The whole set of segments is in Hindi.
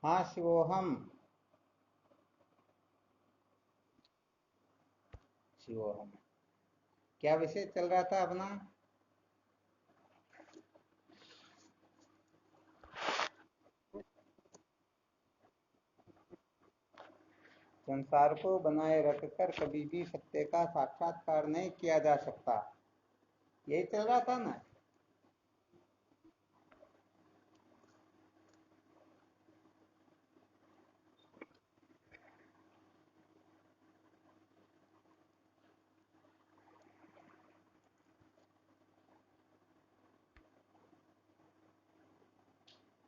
हाँ शिवोहम। शिवोहम। क्या विषय चल रहा था अपना? संसार को बनाए रखकर कभी भी सत्य का साक्षात्कार नहीं किया जा सकता, यही चल रहा था ना।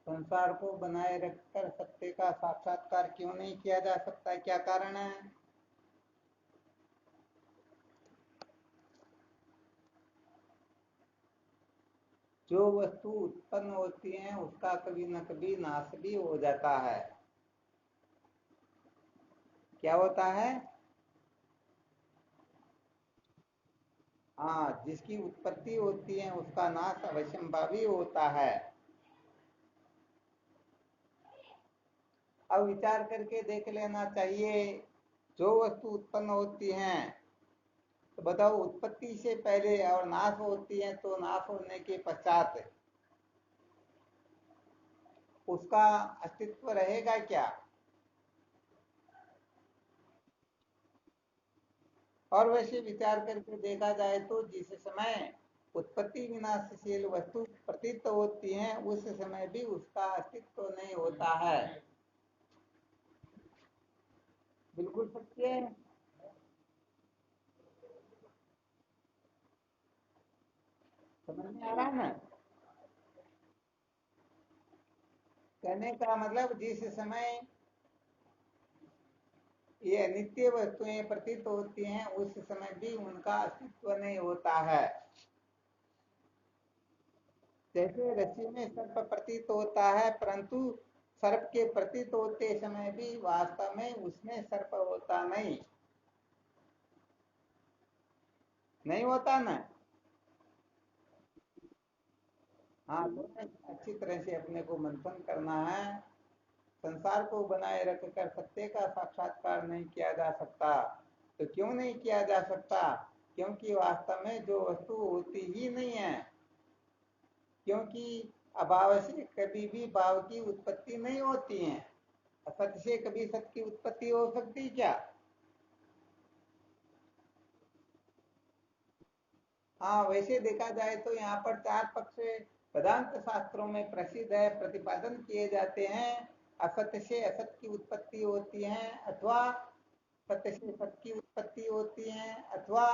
संसार को बनाए रखकर सत्य का साक्षात्कार क्यों नहीं किया जा सकता, क्या कारण है? जो वस्तु उत्पन्न होती है उसका कभी न कभी नाश भी हो जाता है। क्या होता है? हाँ, जिसकी उत्पत्ति होती है उसका नाश अवश्यंभावी होता है। अब विचार करके देख लेना चाहिए। जो वस्तु उत्पन्न होती है, तो बताओ उत्पत्ति से पहले और नाश होती है तो नाश होने के पश्चात उसका अस्तित्व रहेगा क्या? और वैसे विचार करके देखा जाए तो जिस समय उत्पत्ति विनाशशील वस्तु प्रतीत होती है उस समय भी उसका अस्तित्व नहीं होता है। बिल्कुल सत्य है। समझ में आ रहा है ना? कहने का मतलब जिस समय ये अनित्य वस्तुएं प्रतीत होती हैं उस समय भी उनका अस्तित्व नहीं होता है। जैसे रस्सी में सर्प प्रतीत होता है, परंतु सर्प के प्रतीत होते समय भी वास्तव में उसमें सर्प होता नहीं। नहीं होता ना। हाँ, तो अच्छी तरह से अपने को मंथन करना है। संसार को बनाए रखकर सत्य का साक्षात्कार नहीं किया जा सकता। तो क्यों नहीं किया जा सकता? क्योंकि वास्तव में जो वस्तु होती ही नहीं है। क्योंकि अभाव से कभी भी भाव की उत्पत्ति नहीं होती है। असत से कभी सत की उत्पत्ति हो सकती क्या? हाँ, वैसे देखा जाए तो यहाँ पर चार पक्ष वेदांत शास्त्रों में प्रसिद्ध है, प्रतिपादन किए जाते हैं। असत्य से असत की उत्पत्ति होती है, अथवा सत्य से सत की उत्पत्ति होती है, अथवा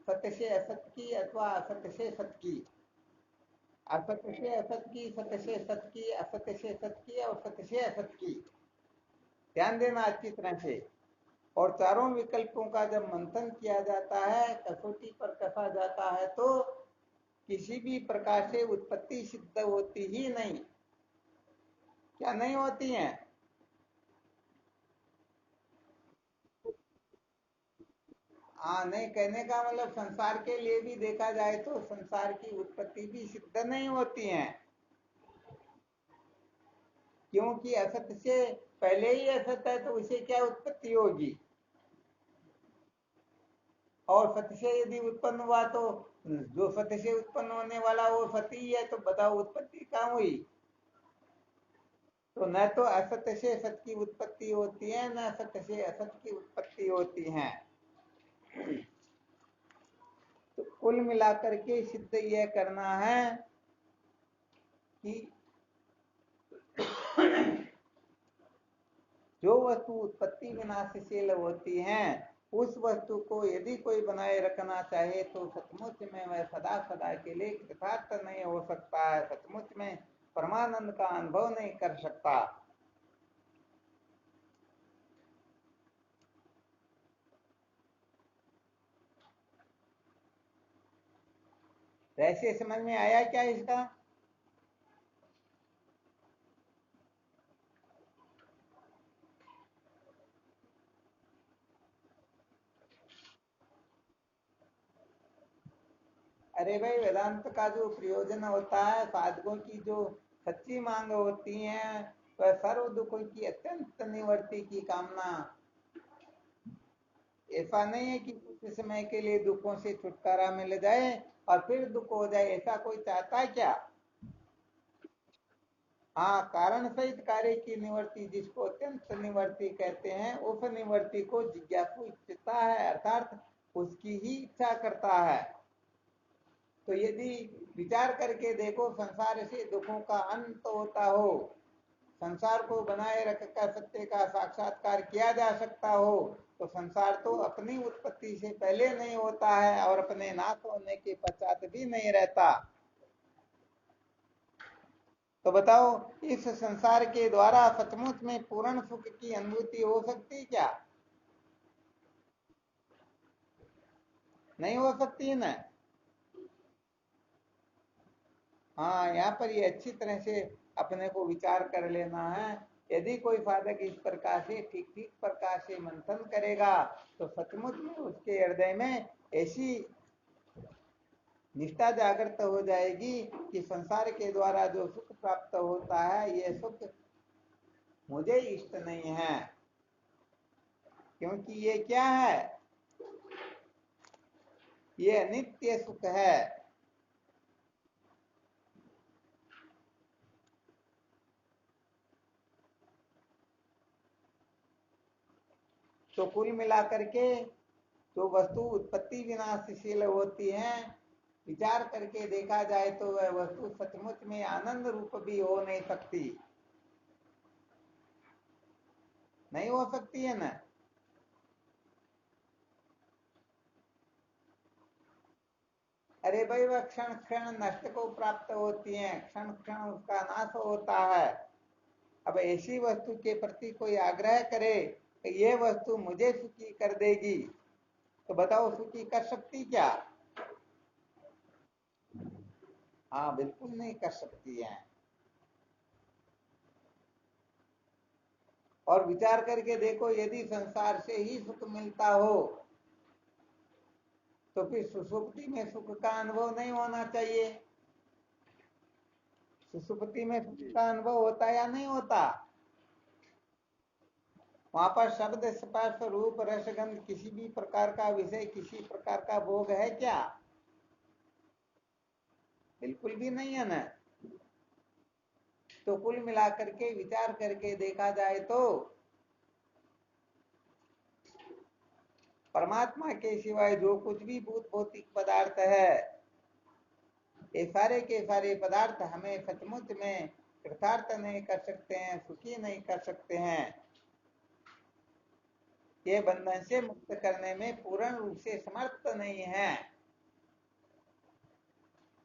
सत्य से असत की, अथवा असत्य से सत की। असत्य से असत की, सत्य से सत की, असत्य से सत की और सत्य से असत की। ध्यान देना अच्छी तरह से। और चारों विकल्पों का जब मंथन किया जाता है, कसौटी पर कसा जाता है, तो किसी भी प्रकार से उत्पत्ति सिद्ध होती ही नहीं। क्या नहीं होती है? हाँ, नहीं, कहने का मतलब संसार के लिए भी देखा जाए तो संसार की उत्पत्ति भी सिद्ध नहीं होती है। क्योंकि असत से पहले ही असत है तो उसे क्या उत्पत्ति होगी? और सत्य से यदि उत्पन्न हुआ तो जो सत्य से उत्पन्न होने वाला वो सत्य ही है, तो बताओ उत्पत्ति कहाँ हुई? तो न तो असत्य से सत्य की उत्पत्ति होती है, न सत्य से असत की उत्पत्ति होती है। तो कुल मिलाकर के सिद्ध यह करना है कि जो वस्तु उत्पत्ति विनाशशील होती है उस वस्तु को यदि कोई बनाए रखना चाहे तो सचमुच में वह सदा सदा के लिए कृतार्थ नहीं हो सकता है, सचमुच में परमानंद का अनुभव नहीं कर सकता। ऐसे समझ में आया क्या इसका? अरे भाई, वेदांत का जो प्रयोजन होता है, साधकों की जो सच्ची मांग होती है, वह सर्व दुखों की अत्यंत निवृत्ति की कामना। ऐसा नहीं है कि कुछ समय के लिए दुखों से छुटकारा मिल जाए और फिर दुख हो जाए, ऐसा कोई चाहता है क्या? हाँ, कारण सहित कार्य की निवृत्ति, जिसको अत्यंत निवृत्ति कहते हैं, उस निवृत्ति को जिज्ञासु इच्छता है, अर्थात उसकी ही इच्छा करता है। तो यदि विचार करके देखो, संसार से दुखों का अंत होता हो, संसार को बनाए रखकर सत्य का साक्षात्कार किया जा सकता हो, तो संसार तो अपनी उत्पत्ति से पहले नहीं होता है और अपने नाश होने के पश्चात भी नहीं रहता। तो बताओ, इस संसार के द्वारा सचमुच में पूर्ण सुख की अनुभूति हो सकती क्या? नहीं हो सकती है ना। हाँ, यहाँ पर ये अच्छी तरह से अपने को विचार कर लेना है। यदि कोई साधक इस प्रकार से ठीक ठीक प्रकार से मंथन करेगा तो सचमुच में उसके हृदय में ऐसी निष्ठा जागृत हो जाएगी कि संसार के द्वारा जो सुख प्राप्त होता है, ये सुख मुझे इष्ट नहीं है, क्योंकि ये क्या है? ये अनित्य सुख है। तो कुल मिलाकर के जो वस्तु उत्पत्ति विनाशशील होती है, विचार करके देखा जाए तो वह वस्तु सचमुच में आनंद रूप भी हो नहीं सकती। नहीं हो सकती है ना। अरे भाई, वह क्षण क्षण नष्ट को प्राप्त होती है, क्षण क्षण उसका नाश होता है। अब ऐसी वस्तु के प्रति कोई आग्रह करे कि ये वस्तु मुझे सुखी कर देगी, तो बताओ सुखी कर सकती क्या? हाँ, बिल्कुल नहीं कर सकती है। और विचार करके देखो, यदि संसार से ही सुख मिलता हो तो फिर सुसुप्ति में सुख का अनुभव नहीं होना चाहिए। सुसुप्ति में सुख का अनुभव होता या नहीं होता? वहां पर शब्द स्पर्श रूप रस गंध किसी भी प्रकार का विषय, किसी प्रकार का भोग है क्या? बिल्कुल भी नहीं है ना। तो कुल मिलाकर के विचार करके देखा जाए तो परमात्मा के सिवाय जो कुछ भी भूत भौतिक पदार्थ है, ये सारे के सारे पदार्थ हमें सचमुच में कृतार्थ नहीं कर सकते हैं, सुखी नहीं कर सकते हैं। ये बंधन से मुक्त करने में पूर्ण रूप से समर्थ नहीं है।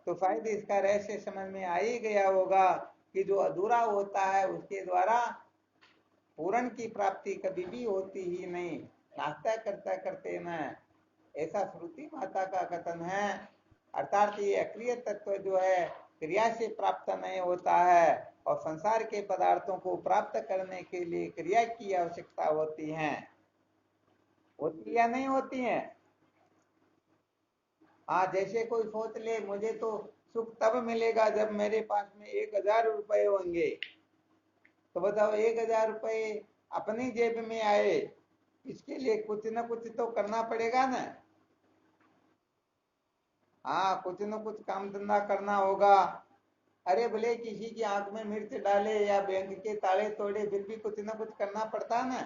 तो शायद इसका रहस्य समझ में आ ही गया होगा कि जो अधूरा होता है उसके द्वारा पूर्ण की प्राप्ति कभी भी होती ही नहीं, नाश्ता करता करते न, ऐसा श्रुति माता का कथन है। अर्थात ये अक्रिय तत्व जो है क्रिया से प्राप्त नहीं होता है और संसार के पदार्थों को प्राप्त करने के लिए क्रिया की आवश्यकता होती है। होती या नहीं होती है? हाँ, जैसे कोई सोच ले मुझे तो सुख तब मिलेगा जब मेरे पास में 1,000 रुपए होंगे, तो बताओ 1,000 रुपए अपनी जेब में आए, इसके लिए कुछ न कुछ तो करना पड़ेगा ना। हाँ, कुछ न कुछ काम धंधा करना होगा। अरे भले किसी की आंख में मिर्च डाले या बैंक के ताले तोड़े, फिर भी कुछ न कुछ करना पड़ता ना।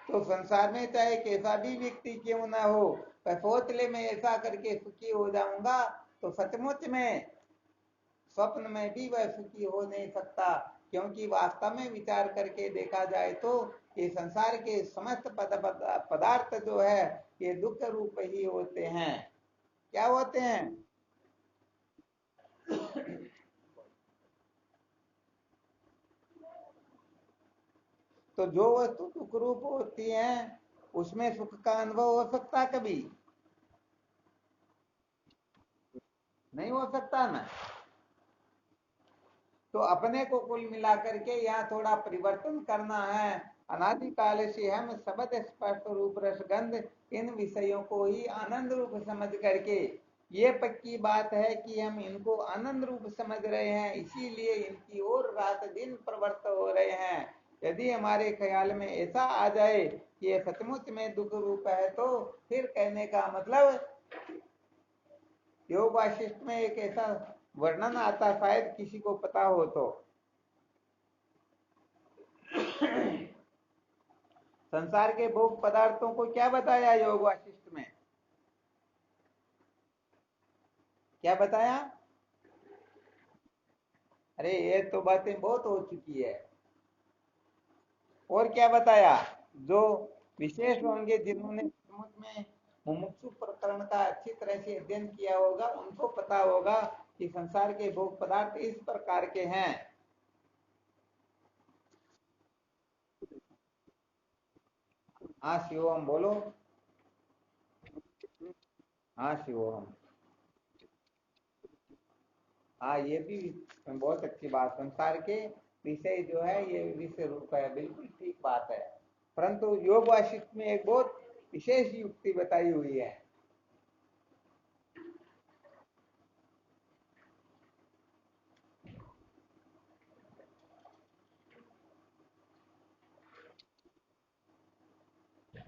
तो संसार में चाहे कैसा भी व्यक्ति क्यों ना हो, पर सोच ले मैं ऐसा करके सुखी हो जाऊंगा, तो सचमुच में स्वप्न में भी वह सुखी हो नहीं सकता। क्योंकि वास्तव में विचार करके देखा जाए तो ये संसार के समस्त पदार्थ जो है ये दुख रूप ही होते हैं। क्या होते हैं? तो जो वस्तु दुख रूप होती है उसमें सुख का अनुभव हो सकता कभी? नहीं हो सकता ना। तो अपने को कुल मिलाकर के यहाँ थोड़ा परिवर्तन करना है। अनादिकाल से हम शब्द स्पर्श रूप रसगंध इन विषयों को ही आनंद रूप समझ करके ये पक्की बात है कि हम इनको आनंद रूप समझ रहे हैं, इसीलिए इनकी ओर रात दिन प्रवृत्त हो रहे हैं। यदि हमारे ख्याल में ऐसा आ जाए कि ये सचमुच में दुख रूप है, तो फिर कहने का मतलब योग वाशिष्ठ में एक ऐसा वर्णन आता, शायद किसी को पता हो तो। संसार के भोग पदार्थों को क्या बताया योग वाशिष्ठ में? क्या बताया? अरे ये तो बातें बहुत हो चुकी है। और क्या बताया? जो विशेष होंगे, जिन्होंने समुद्र में मुमुक्षु प्रकरण का अच्छी तरह से अध्ययन किया होगा, उनको पता होगा कि संसार के भोग पदार्थ इस प्रकार के हैं। हाँ शिवम बोलो। हाँ शिवम। हाँ ये भी बहुत अच्छी बात, संसार के विषय जो है ये विषय रूप है, बिल्कुल ठीक बात है। परंतु योग वाशिष्ठ में एक बहुत विशेष युक्ति बताई हुई है।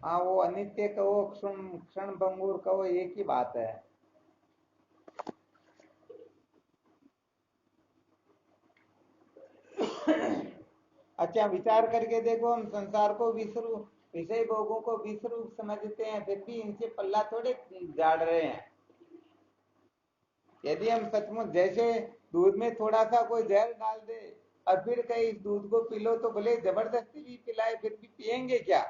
हाँ वो अनित्य कहो, क्षण क्षण भंगुर कहो, एक ही बात है। अच्छा विचार करके देखो, हम संसार को विश्व विषय भोगों को विश्व रूप समझते हैं, फिर भी इनसे पल्ला थोड़े झाड़ रहे हैं। यदि हम सचमुच जैसे दूध में थोड़ा सा कोई जहर डाल दे और फिर कहीं इस दूध को पी लो, तो भले जबरदस्ती भी पिलाए फिर भी पियेंगे क्या?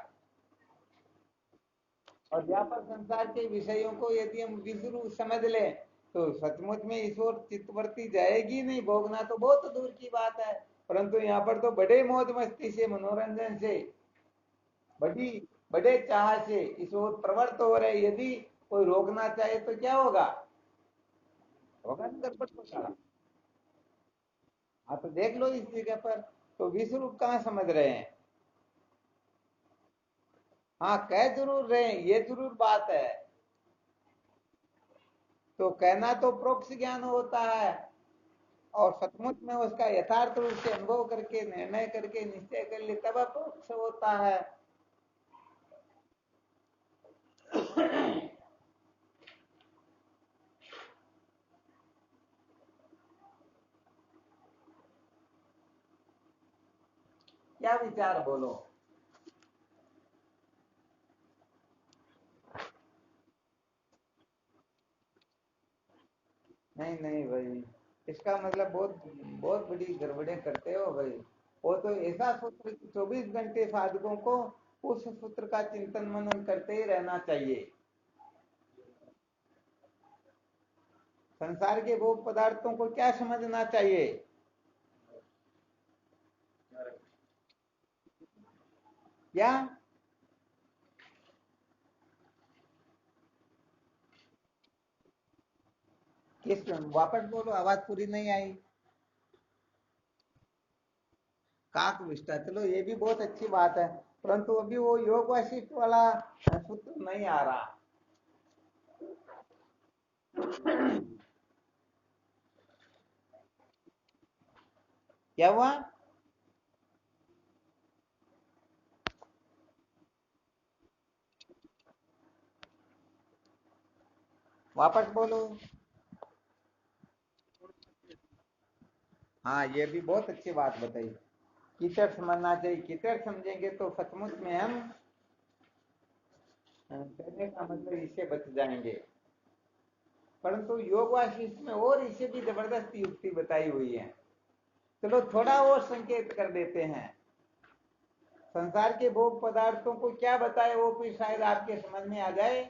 और व्यापक संसार के विषयों को यदि हम विश्व रूप समझ लें, तो सचमुच में इस ओर चित्तवृत्ति जाएगी नहीं, भोगना तो बहुत दूर की बात है। परंतु यहाँ पर तो बड़े मौज मस्ती से, मनोरंजन से, बड़ी बड़े चाह से इस ओर प्रवृत्त हो रहे। यदि कोई रोकना चाहे तो क्या होगा? होगा ना गड़बड़ होगा। हाँ तो देख लो इस जगह पर, तो विश्व रूप कहाँ समझ रहे हैं? हाँ कह जरूर रहे हैं, ये जरूर बात है। तो कहना तो प्रोक्ष ज्ञान होता है, और सचमुच में उसका यथार्थ रूप से अनुभव करके, निर्णय करके, निश्चय कर ले, तब अपरोक्ष होता है। क्या विचार बोलो? नहीं नहीं भाई, इसका मतलब बहुत बहुत बड़ी गड़बड़े करते हो भाई। वो तो ऐसा सूत्र कि 24 घंटे साधकों को उस सूत्र का चिंतन मनन करते ही रहना चाहिए। संसार के भोग पदार्थों को क्या समझना चाहिए? क्या? किस? वापस बोलो, आवाज पूरी नहीं आई। काक विष्टा, चलो ये भी बहुत अच्छी बात है, परंतु अभी वो योग वाशिष्ठ वाला सूत्र नहीं आ रहा। क्या हुआ? वापस बोलो। हाँ ये भी बहुत अच्छी बात बताई, कीचड़ समझना चाहिए। कीचड़ समझेंगे तो सचमुच में हम कहने का मतलब इससे बच जाएंगे। परंतु योग वाशिष्ठ में और इसे भी जबरदस्त युक्ति बताई हुई है। चलो थोड़ा और संकेत कर देते हैं। संसार के भोग पदार्थों को क्या बताए, वो भी शायद आपके समझ में आ जाए।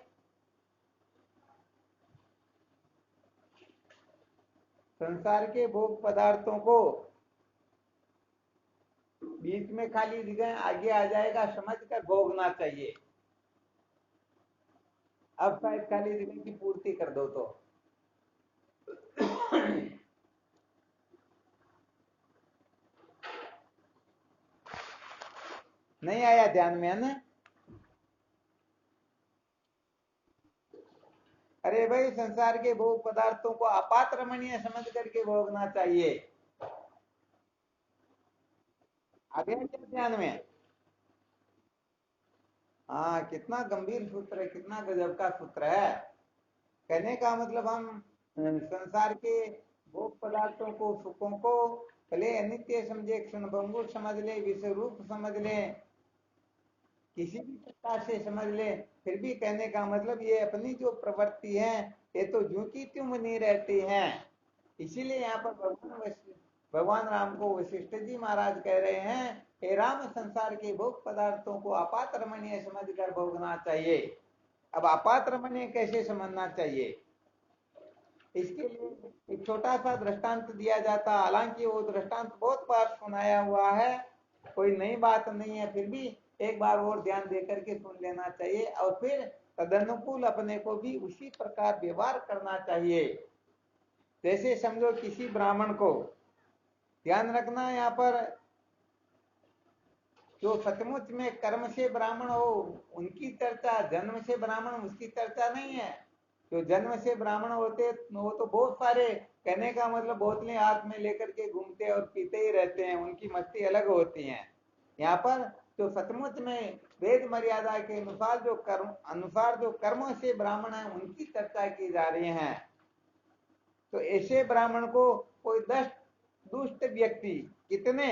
संसार के भोग पदार्थों को बीच में खाली जगह आगे आ जाएगा, समझ कर भोगना चाहिए। अब शायद खाली जगह की पूर्ति कर दो तो। नहीं आया ध्यान में, है ना? अरे अरे भाई, संसार के भोग पदार्थों को अपात्रमणीय समझ करके भोगना चाहिए। आगे क्या ध्यान में? हाँ, कितना गंभीर सूत्र है, कितना गजब का सूत्र है। कहने का मतलब हम संसार के भोग पदार्थों को, सुखों को भले अनित्य समझे, क्षणभंगुर समझ ले, विषय रूप समझ ले, किसी भी प्रकार से समझ ले, फिर भी कहने का मतलब ये अपनी जो प्रवृत्ति है ये तो ज्यों की त्यों बनी रहती है। इसीलिए यहाँ पर भगवान राम को वशिष्ठ जी महाराज कह रहे हैं, हे राम, संसार के भोग पदार्थों को अपात्रमणीय समझकर भोगना चाहिए। अब अपात्रमणीय कैसे समझना चाहिए, इसके लिए एक छोटा सा दृष्टांत दिया जाता। हालांकि वो दृष्टांत बहुत बार सुनाया हुआ है, कोई नई बात नहीं है, फिर भी एक बार और ध्यान देकर के सुन लेना चाहिए और फिर तदनुकूल अपने को भी उसी प्रकार व्यवहार करना चाहिए। जैसे समझो किसी ब्राह्मण को, ध्यान रखना यहाँ पर, जो सचमुच में कर्म से ब्राह्मण हो उनकी चर्चा, जन्म से ब्राह्मण उसकी चर्चा नहीं है। जो जन्म से ब्राह्मण होते वो तो बहुत सारे, कहने का मतलब बोतलें हाथ में लेकर के घूमते और पीते ही रहते हैं, उनकी मस्ती अलग होती है। यहाँ पर जो सचमुच में वेद मर्यादा के अनुसार जो कर्मों से ब्राह्मण है उनकी चर्चा की जा रही है। तो ऐसे ब्राह्मण को कोई 10 दुष्ट व्यक्ति, कितने,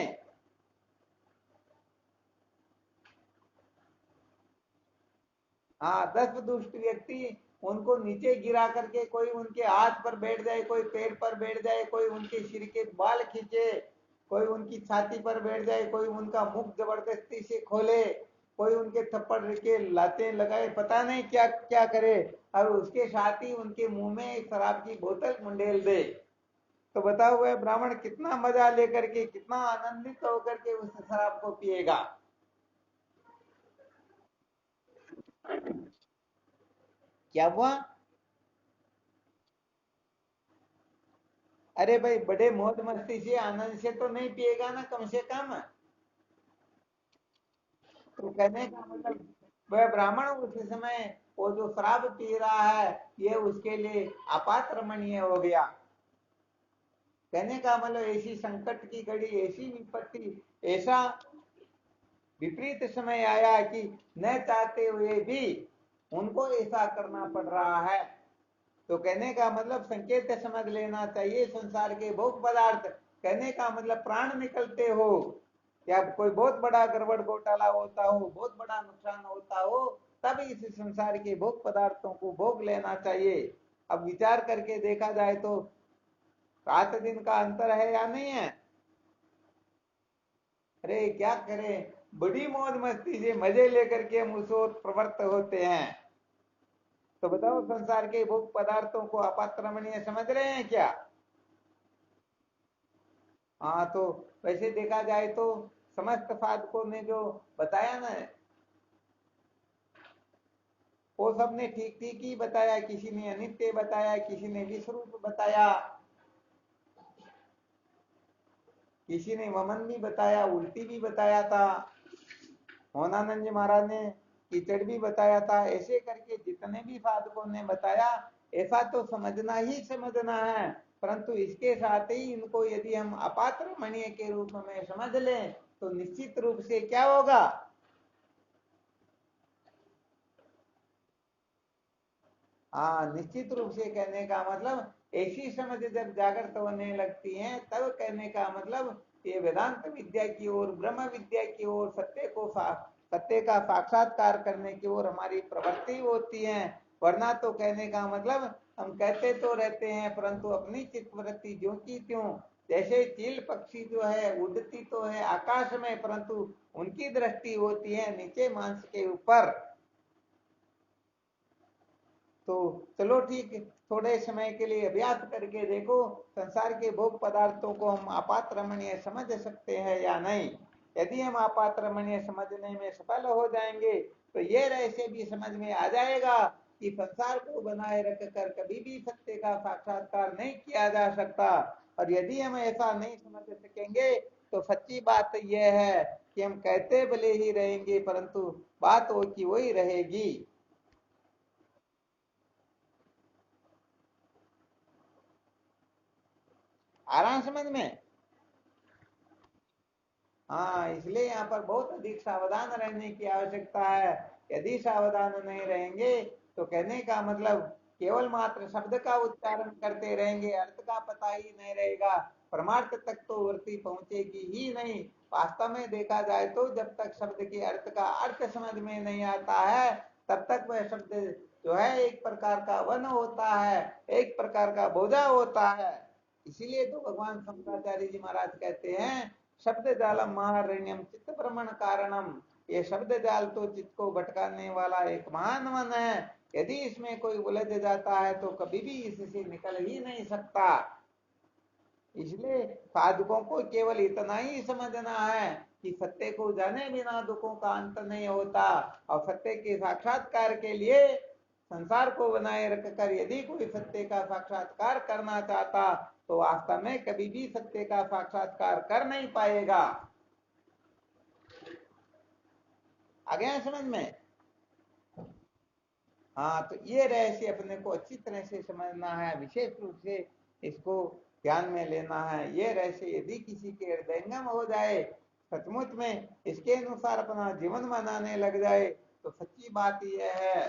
हाँ 10 दुष्ट व्यक्ति उनको नीचे गिरा करके, कोई उनके हाथ पर बैठ जाए, कोई पैर पर बैठ जाए, कोई उनके सिर के बाल खींचे, कोई उनकी छाती पर बैठ जाए, कोई उनका मुख जबरदस्ती से खोले, कोई उनके थप्पड़ के लाते लगाए, पता नहीं क्या क्या करे, और उसके साथ ही उनके मुंह में शराब की बोतल मुंडेल दे। तो बताओ वह ब्राह्मण कितना मजा लेकर के, कितना आनंदित होकर के उस शराब को पिएगा। क्या हुआ? अरे भाई, बड़े मौज मस्ती से आनंद से तो नहीं पिएगा ना, कम से कम। तो कहने का मतलब वह ब्राह्मण उस समय वो जो शराब पी रहा है ये उसके लिए अपात्रमणीय हो गया। कहने का मतलब ऐसी संकट की घड़ी, ऐसी विपत्ति, ऐसा विपरीत समय आया कि न चाहते हुए भी उनको ऐसा करना पड़ रहा है। तो कहने का मतलब संकेत समझ लेना चाहिए, संसार के भोग पदार्थ, कहने का मतलब प्राण निकलते हो या कोई बहुत बड़ा गड़बड़ घोटाला होता हो, बहुत बड़ा नुकसान होता हो, तब इस संसार के भोग पदार्थों को भोग लेना चाहिए। अब विचार करके देखा जाए तो रात दिन का अंतर है या नहीं है? अरे क्या करें, बड़ी मौज मस्ती से मजे लेकर के हम उस ओर प्रवृत्त होते हैं। तो बताओ, संसार के भोग पदार्थों को अपात्रमणीय समझ रहे हैं क्या? हाँ, तो वैसे देखा जाए तो समस्त साधकों ने जो बताया ना, वो सबने ठीक ठीक ही बताया। किसी ने अनित्य बताया, किसी ने विश्वरूप बताया, किसी ने वमन भी बताया, उल्टी भी बताया था, मोहनानंद जी महाराज ने कीचड़ भी बताया था। ऐसे करके जितने भी साधकों ने बताया, ऐसा तो समझना ही समझना है, परंतु इसके साथ ही इनको यदि हम अपात्र मणिय के रूप में समझ लें तो निश्चित रूप से क्या होगा? हाँ, निश्चित रूप से कहने का मतलब ऐसी समझ जब जागृत होने लगती है तब कहने का मतलब ये वेदांत विद्या की ओर, ब्रह्म विद्या की ओर, सत्य का साक्षात्कार करने की ओर हमारी प्रवृत्ति होती है। वरना तो कहने का मतलब हम कहते तो रहते हैं परंतु अपनी चित्तवृत्ति ज्यों की त्यों, जैसे चील पक्षी जो है उड़ती तो है आकाश में परंतु उनकी दृष्टि होती है नीचे मांस के ऊपर। तो चलो ठीक है, थोड़े समय के लिए अभ्यास करके देखो संसार के भोग पदार्थों को हम अपात्रमणीय समझ सकते हैं या नहीं। यदि हम अपात्रमणीय समझने में सफल हो जाएंगे तो ये रहस्य भी समझ में आ जाएगा कि संसार को बनाए रखकर कभी भी सत्य का साक्षात्कार नहीं किया जा सकता। और यदि हम ऐसा नहीं समझ सकेंगे तो सच्ची बात यह है कि हम कहते भले ही रहेंगे परंतु बात वो की वही रहेगी। आराम समझ में। हाँ, इसलिए यहाँ पर बहुत अधिक सावधान रहने की आवश्यकता है। यदि सावधान नहीं रहेंगे तो कहने का मतलब केवल मात्र शब्द का उच्चारण करते रहेंगे, अर्थ का पता ही नहीं रहेगा, परमार्थ तक तो वृत्ति पहुंचेगी ही नहीं। वास्तव में देखा जाए तो जब तक शब्द के अर्थ का अर्थ समझ में नहीं आता है तब तक वह शब्द जो है एक प्रकार का वन होता है, एक प्रकार का बोझा होता है। इसीलिए तो भगवान शंकराचार्य जी महाराज कहते हैं शब्द जालम महारण्यम चित्त भ्रमण कारणम। ये शब्द जाल तो चित्त को भटकाने वाला एक महान वन है, यदि इसमें कोई उलझ जाता है तो कभी भी इससे निकल ही नहीं सकता। इसलिए साधकों को केवल इतना ही समझना है कि सत्य को जाने बिना दुखों का अंत नहीं होता, और सत्य के साक्षात्कार के लिए संसार को बनाए रखकर यदि कोई सत्य का साक्षात्कार करना चाहता तो वास्तव में कभी भी सत्य का साक्षात्कार कर नहीं पाएगा। आ गया समझ में? हाँ, तो ये रहस्य अपने को अच्छी तरह से समझना है, विशेष रूप से इसको ध्यान में लेना है। ये रहस्य यदि किसी के हृदयंगम हो जाए, सचमुच में इसके अनुसार अपना जीवन बनाने लग जाए, तो सच्ची बात यह है।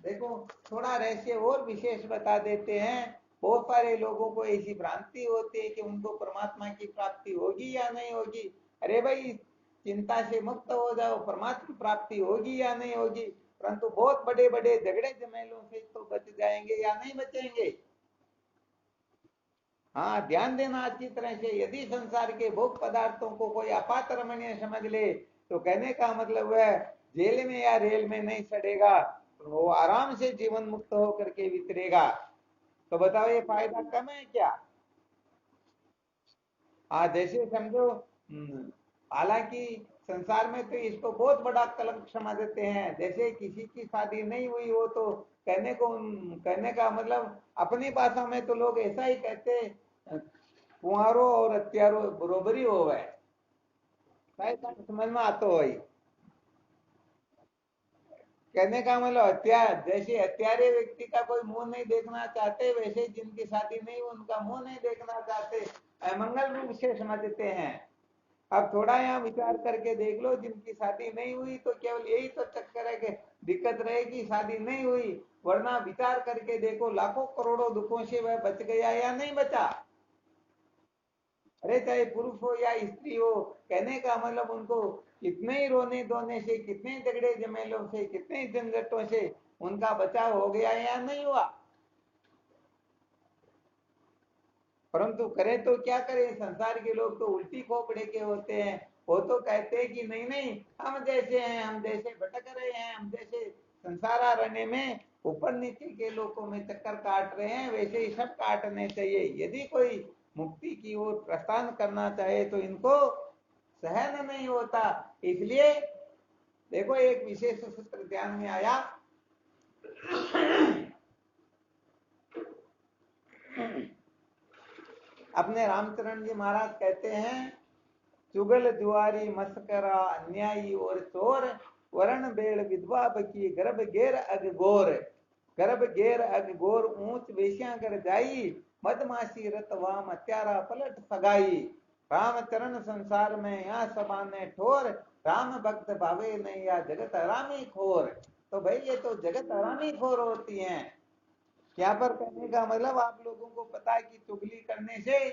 देखो, थोड़ा रहस्य और विशेष बता देते हैं। बहुत सारे लोगों को ऐसी भ्रांति होती है कि उनको परमात्मा की प्राप्ति होगी या नहीं होगी। अरे भाई, चिंता से मुक्त हो जाओ, परमात्मा प्राप्ति होगी या नहीं होगी, परंतु बहुत बड़े बड़े झगड़े झमेलों से तो बच जाएंगे या नहीं बचेंगे। हाँ, ध्यान देना अच्छी तरह से। यदि संसार के भोग पदार्थों को कोई अपात्रमणीय समझ ले तो कहने का मतलब वह जेल में या रेल में नहीं सड़ेगा, वो आराम से जीवन मुक्त होकर के वितरेगा। तो बताओ, ये फायदा कम है क्या? हाँ, जैसे समझो, हालांकि संसार में तो इसको बहुत बड़ा कलंक समझते हैं। जैसे किसी की शादी नहीं हुई हो तो कहने का मतलब अपनी भाषा में तो लोग ऐसा ही कहते, कुंवारो और हत्यारो बरोबरी हो गए। शायद समझ में आता हो। कहने का मतलब हत्यार, जैसे हत्यारे व्यक्ति का कोई मुंह नहीं देखना चाहते, वैसे जिनकी शादी नहीं उनका मुंह नहीं देखना चाहते, अमंगल रूप से समझते हैं। अब थोड़ा यहाँ विचार करके देख लो, जिनकी शादी नहीं हुई तो केवल यही तो चक्कर है कि दिक्कत रहेगी, शादी नहीं हुई, वरना विचार करके देखो लाखों करोड़ों दुखों से वह बच गया या नहीं बचा। अरे चाहे पुरुष हो या स्त्री हो, कहने का मतलब उनको कितने ही रोने धोने से, कितने झगड़े झमेलों से, कितने झंझटों से उनका बचाव हो गया या नहीं हुआ। परंतु करे तो क्या करें, संसार के लोग तो उल्टी खोपड़े के होते हैं। वो तो कहते हैं कि नहीं नहीं, हम जैसे हैं, हम जैसे भटक रहे हैं, हम जैसे संसार रहने में ऊपर नीचे के लोगों में चक्कर काट रहे हैं, वैसे ही सब काटने चाहिए। यदि कोई मुक्ति की ओर प्रस्थान करना चाहे तो इनको सहन नहीं होता। इसलिए देखो, एक विशेष सूत्र ध्यान में आया। अपने रामचरण जी महाराज कहते हैं, चुगल जुआरी मस्करा अन्यायी और चोर, वरण बेड़ विधवा बकी गर्भ घेर अग गोर। गर्भ घेर अग गोर ऊंच वेश्या कर जाई, मदमाशी रत वाम हत्यारा पलट सगाई। रामचरण संसार में यहाँ सबाने ठोर, राम भक्त भावे नहीं या जगत हरामी खोर। तो भाई, ये तो जगत हरामी खोर होती हैं। यहाँ पर कहने का मतलब आप लोगों को पता है कि चुगली करने से,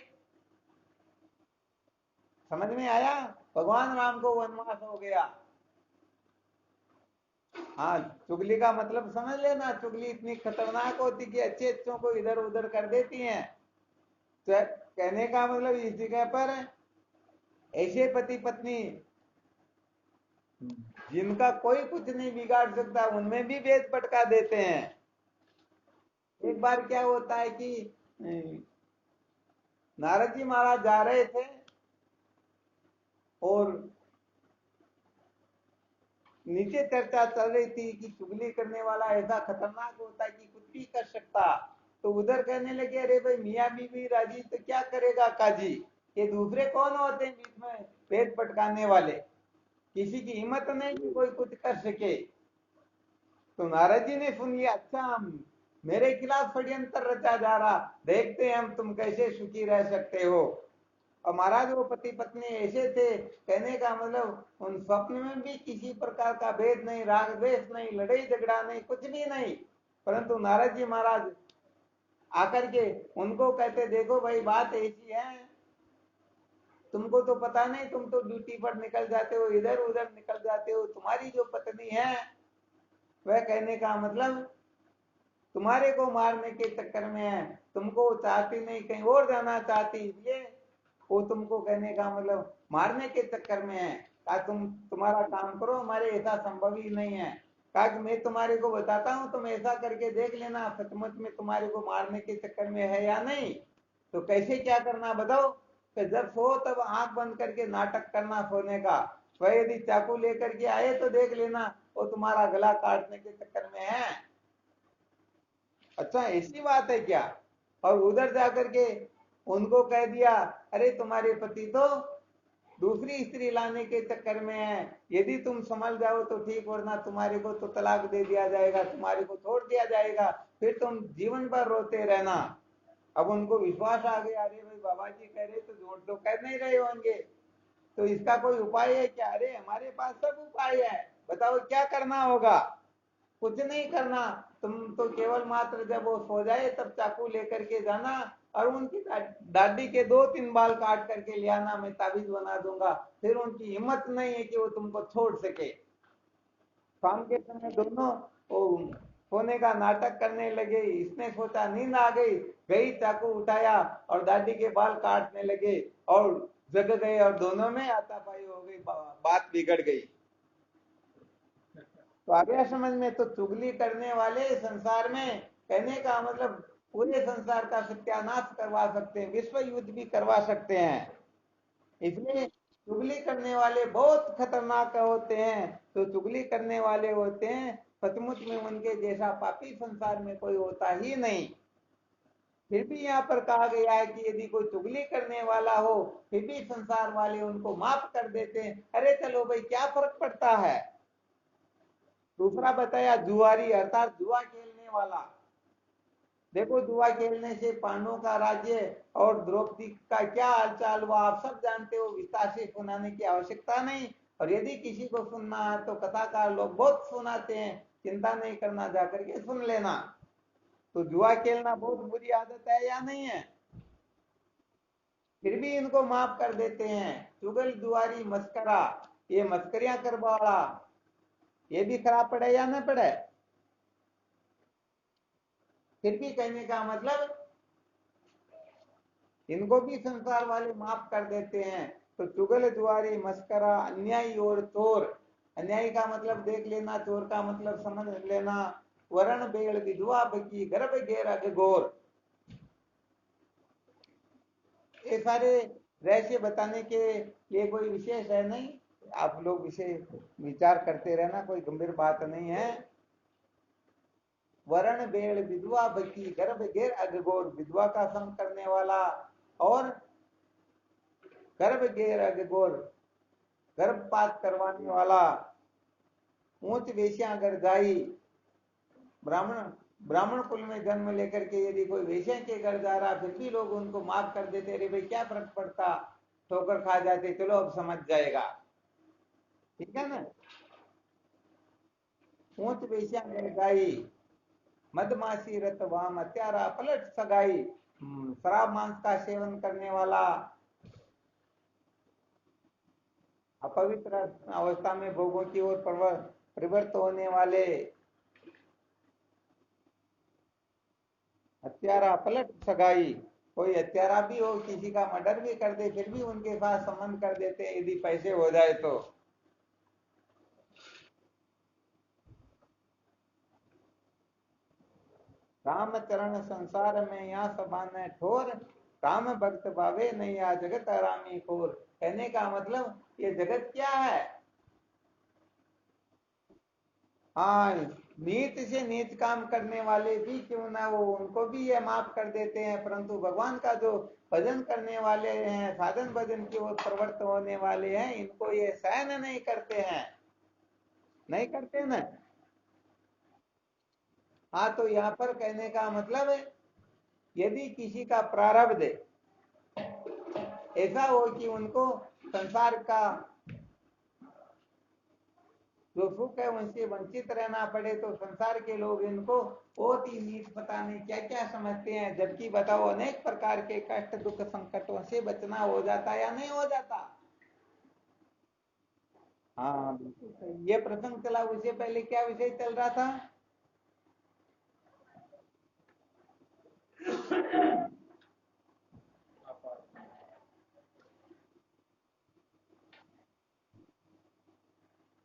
समझ में आया, भगवान राम को वनवास हो गया। हाँ, चुगली का मतलब समझ लेना, चुगली इतनी खतरनाक होती कि अच्छे अच्छों को इधर उधर कर देती हैं। तो कहने का मतलब इस जगह पर ऐसे पति पत्नी जिनका कोई कुछ नहीं बिगाड़ सकता, उनमें भी भेद पटका देते हैं। एक बार क्या होता है कि नारद जी महाराज जा रहे थे और नीचे चर्चा चल रही थी कि चुगली करने वाला ऐसा खतरनाक होता है कि कुछ भी कर सकता। तो उधर कहने लगे, अरे भाई, मियाँ बीवी राजी तो क्या करेगा काजी, ये दूसरे कौन होते हैं बीच में पेट पटकाने वाले, किसी की हिम्मत नहीं कि कोई कुछ कर सके। तो नारद जी ने सुन लिया, अच्छा मेरे खिलाफ षड्यंत्र रचा जा रहा, देखते हैं हम तुम कैसे सुखी रह सकते हो। और महाराज वो पति पत्नी ऐसे थे, कहने का मतलब उन स्वप्न में भी किसी प्रकार का भेद नहीं, राग द्वेष नहीं, लड़ाई झगड़ा नहीं, कुछ भी नहीं। परंतु नारद जी महाराज आकर के उनको कहते, देखो भाई बात ऐसी है, तुमको तो पता नहीं, तुम तो ड्यूटी पर निकल जाते हो, इधर उधर निकल जाते हो, तुम्हारी जो पत्नी है वह कहने का मतलब तुम्हारे को मारने के चक्कर में है, तुमको चाहती नहीं, कहीं और जाना चाहती, इसलिए वो तुमको कहने का मतलब मारने के चक्कर में है। कहा तुम्हारा काम करो, हमारे ऐसा संभव ही नहीं है। कहा कि मैं तुम्हारे को बताता हूँ, तुम ऐसा करके देख लेना सचमुच में तुम्हारे को मारने के चक्कर में है या नहीं। तो कैसे क्या करना बताओ। कि जब सो तब आंख बंद करके नाटक करना सोने का, वह यदि चाकू लेकर के आए तो देख लेना वो तुम्हारा गला काटने के चक्कर में है। अच्छा ऐसी बात है क्या। और उधर जाकर के उनको कह दिया, अरे तुम्हारे पति तो दूसरी स्त्री लाने के चक्कर में है, यदि तुम संभल जाओ तो ठीक, वरना तुम्हारे को तो तलाक दे दिया जाएगा, तुम्हारे को छोड़ दिया जाएगा, फिर तुम जीवन भर रोते रहना। अब उनको विश्वास आ गया, अरे भाई बाबा जी कह रहे तो झूठ तो कह नहीं रहे होंगे, तो इसका कोई उपाय है क्या। अरे हमारे पास सब उपाय है, बताओ क्या करना होगा। कुछ नहीं करना, तुम तो केवल मात्र जब वो सो जाए तब चाकू लेकर के जाना और उनकी दाढ़ी के 2-3 बाल काट करके ले आना, मैं ताबीज बना दूंगा। फिर उनकी हिम्मत नहीं है कि वो तुमको छोड़ सके। शाम के समय दोनों वो सोने का नाटक करने लगे। इसने सोचा नींद आ गई, गई चाकू उठाया और दाढ़ी के बाल काटने लगे और जग गए, और दोनों में हाथापाई हो गई, बात बिगड़ गई। तो आ गया समझ में। तो चुगली करने वाले संसार में, कहने का मतलब पूरे संसार का सत्यानाश करवा सकते हैं, विश्व युद्ध भी करवा सकते हैं। इसलिए चुगली करने वाले बहुत खतरनाक होते हैं। तो चुगली करने वाले होते हैं, सचमुच में उनके जैसा पापी संसार में कोई होता ही नहीं। फिर भी यहाँ पर कहा गया है कि यदि कोई चुगली करने वाला हो फिर भी संसार वाले उनको माफ कर देते हैं। अरे चलो भाई क्या फर्क पड़ता है। दूसरा बताया जुआरी अर्थात जुआ खेलने वाला। देखो जुआ खेलने से पांडवों का राज्य और द्रौपदी का क्या हालचाल हुआ आप सब जानते हो, विस्तार से सुनाने की आवश्यकता नहीं। और यदि किसी को सुनना है तो कथाकार लोग बहुत सुनाते हैं, चिंता नहीं करना, जाकर के सुन लेना। तो जुआ खेलना बहुत बुरी आदत है या नहीं है। फिर भी इनको माफ कर देते हैं। चुगल जुआरी मस्करा, ये मस्करियां करवाड़ा, ये भी खराब पड़े या न पड़े। फिर भी कहने का मतलब इनको भी संसार वाले माफ कर देते हैं। तो चुगल जुआरी मस्करा अन्यायी और चोर, अन्यायी का मतलब देख लेना, चोर का मतलब समझ लेना। वरण बेड़ विधवा बकी गर्भ घेर अघोर, ये सारे रहस्य बताने के लिए कोई विशेष है नहीं, आप लोग इसे विचार करते रहना, कोई गंभीर बात नहीं है। वरण बेड़ विधवा बकी गर्भ घेर अघोर, विधवा का संग करने वाला और गर्भ घेर अघोर, गर्भपात करवाने वाला, ऊंच वेश्या अगर जाई, ब्राह्मण ब्राह्मण कुल में जन्म लेकर के यदि कोई वेश्या के घर जा रहा फिर भी लोग उनको माफ कर देते, अरे भाई क्या फर्क पड़ता, ठोकर खा जाते, चलो अब समझ जाएगा, ठीक है ना। ऊंच वेश्या अगर जाई, मदमाशी रत वाम हत्यारा पलट सगाई, शराब मांस का सेवन करने वाला, अपवित्र अवस्था में भोगों की ओर प्रवृत्त होने वाले, हत्यारा पलट सगाई, कोई हत्यारा भी हो किसी का मर्डर भी कर दे फिर भी उनके साथ संबंध कर देते हैं यदि पैसे हो जाए तो। राम चरण संसार में यहाँ सबान ठोर, काम भक्त भावे नहीं आ जगत आरामी खोर। कहने का मतलब ये जगत क्या है। हाँ, नीत से नीच काम करने वाले भी क्यों ना वो, उनको भी ये माफ कर देते हैं, परंतु भगवान का जो भजन करने वाले हैं, साधन भजन की ओर प्रवृत्त होने वाले हैं, इनको ये सहन नहीं करते हैं, नहीं करते ना। हाँ, तो यहाँ पर कहने का मतलब है, यदि किसी का प्रारब्ध ऐसा हो कि उनको संसार का जो सुख है उनसे वंचित रहना पड़े, तो संसार के लोग इनको बहुत ही नीच पता नहीं क्या क्या समझते हैं, जबकि बताओ अनेक प्रकार के कष्ट दुख संकटों से बचना हो जाता या नहीं हो जाता। हाँ बिल्कुल सही। ये प्रसंग चला, उससे पहले क्या विषय चल रहा था?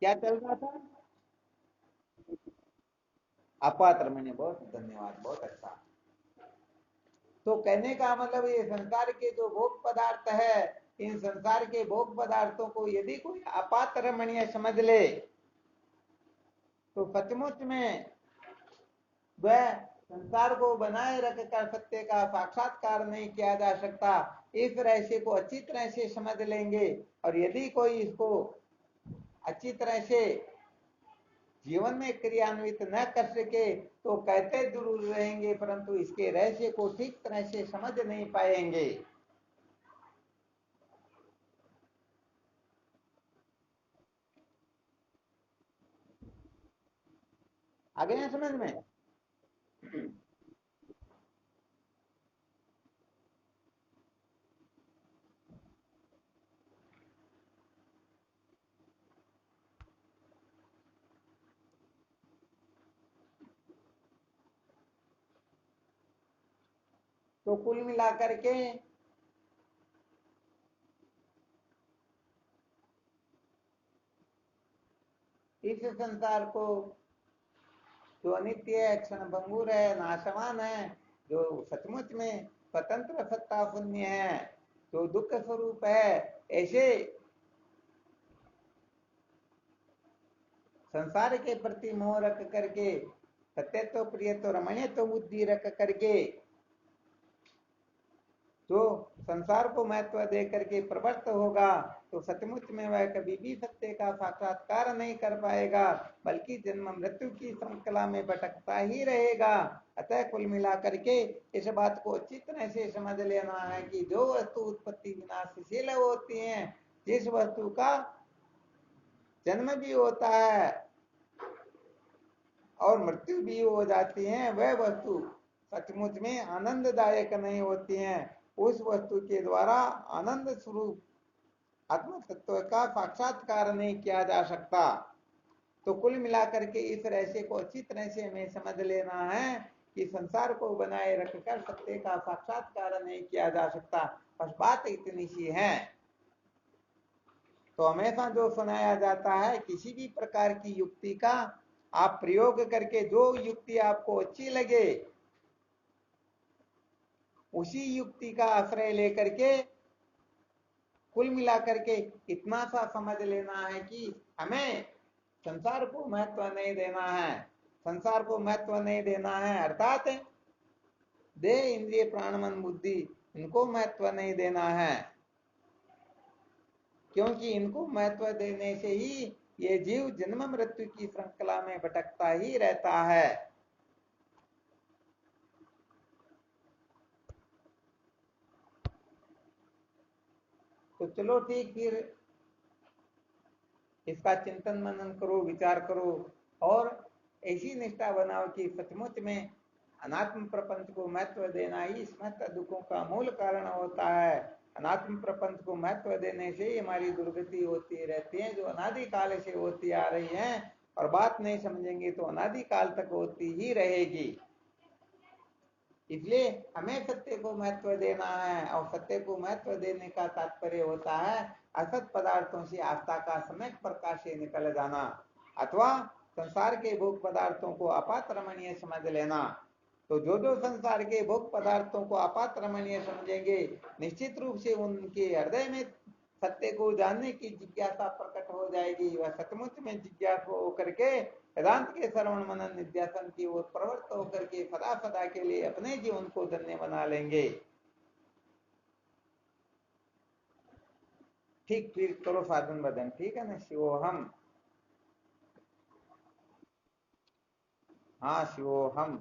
क्या चल रहा था? अपात्र मैंने, बहुत धन्यवाद, बहुत अच्छा। तो कहने का मतलब ये संसार के जो भोग पदार्थ है, इन संसार के भोग पदार्थों को यदि कोई अपात्र रमणीय समझ ले, तो सचमुच में वह संसार को बनाए रखकर सत्य का साक्षात्कार नहीं किया जा सकता। इस रहस्य को अच्छी तरह से समझ लेंगे, और यदि कोई इसको अच्छी तरह से जीवन में क्रियान्वित न कर सके तो कहते जरूर रहेंगे, परंतु इसके रहस्य को ठीक तरह से समझ नहीं पाएंगे। आ गए हैं समझ में? तो कुल मिलाकर के इस संसार को, जो अनित्य है, क्षण भंगुर है, नाशवान है, जो सचमुच में स्वतंत्र सत्ता शून्य है, जो दुख स्वरूप है, ऐसे संसार के प्रति मोह रख करके, सत्य तो प्रिय तो रमणीय तो बुद्धि रख करके, जो संसार को महत्व दे करके प्रवृत्त होगा, तो सचमुच में वह कभी भी सत्य का साक्षात्कार नहीं कर पाएगा, बल्कि जन्म मृत्यु की श्रृंखला में भटकता ही रहेगा। अतः कुल मिलाकर के इस बात को अच्छी तरह से समझ लेना है कि जो वस्तु उत्पत्ति विनाशशील होती है, जिस वस्तु का जन्म भी होता है और मृत्यु भी हो जाती है, वह वस्तु सचमुच में आनंददायक नहीं होती है। उस वस्तु के द्वारा आनंद स्वरूप आत्म तत्व का साक्षात्कार नहीं किया जा सकता। तो कुल मिलाकर के इस रहस्य को अच्छी तरह से हमें समझ लेना है कि संसार को बनाए रखकर सत्य का साक्षात्कार नहीं किया जा सकता। बस बात इतनी सी है। तो हमेशा जो सुनाया जाता है, किसी भी प्रकार की युक्ति का आप प्रयोग करके जो युक्ति आपको अच्छी लगे उसी युक्ति का आश्रय लेकर के कुल मिलाकर के इतना सा समझ लेना है कि हमें संसार को महत्व नहीं देना है। संसार को महत्व नहीं देना है अर्थात देह इंद्रिय प्राण मन बुद्धि, इनको महत्व नहीं देना है, क्योंकि इनको महत्व देने से ही ये जीव जन्म मृत्यु की श्रृंखला में भटकता ही रहता है। तो चलो ठीक, फिर इसका चिंतन मनन करो, विचार करो, और ऐसी निष्ठा बनाओ कि सचमुच में अनात्म प्रपंच को महत्व देना ही समस्त दुखों का मूल कारण होता है। अनात्म प्रपंच को महत्व देने से ही हमारी दुर्गति होती रहती है, जो अनादि काल से होती आ रही है, और बात नहीं समझेंगे तो अनादि काल तक होती ही रहेगी। इसलिए हमें सत्य को महत्व देना है, और सत्य को महत्व देने का तात्पर्य होता है असत पदार्थों से आस्था का सम्यक प्रकाश से निकल जाना, अथवा संसार के भोग पदार्थों को अपात्रमणीय समझ लेना। तो जो जो संसार के भोग पदार्थों को अपात्रमणीय समझेंगे, निश्चित रूप से उनके हृदय में सत्य को जानने की जिज्ञासा प्रकट हो जाएगी। वह सचमुच में जिज्ञासु होकर के वेदांत के श्रवण मनन निध्यासन की ओर प्रवृत्त होकर के सदा सदा के लिए अपने जीवन को धन्य बना लेंगे। ठीक, फिर करो साधन भजन, ठीक है ना? शिवोहम। हाँ शिवोहम।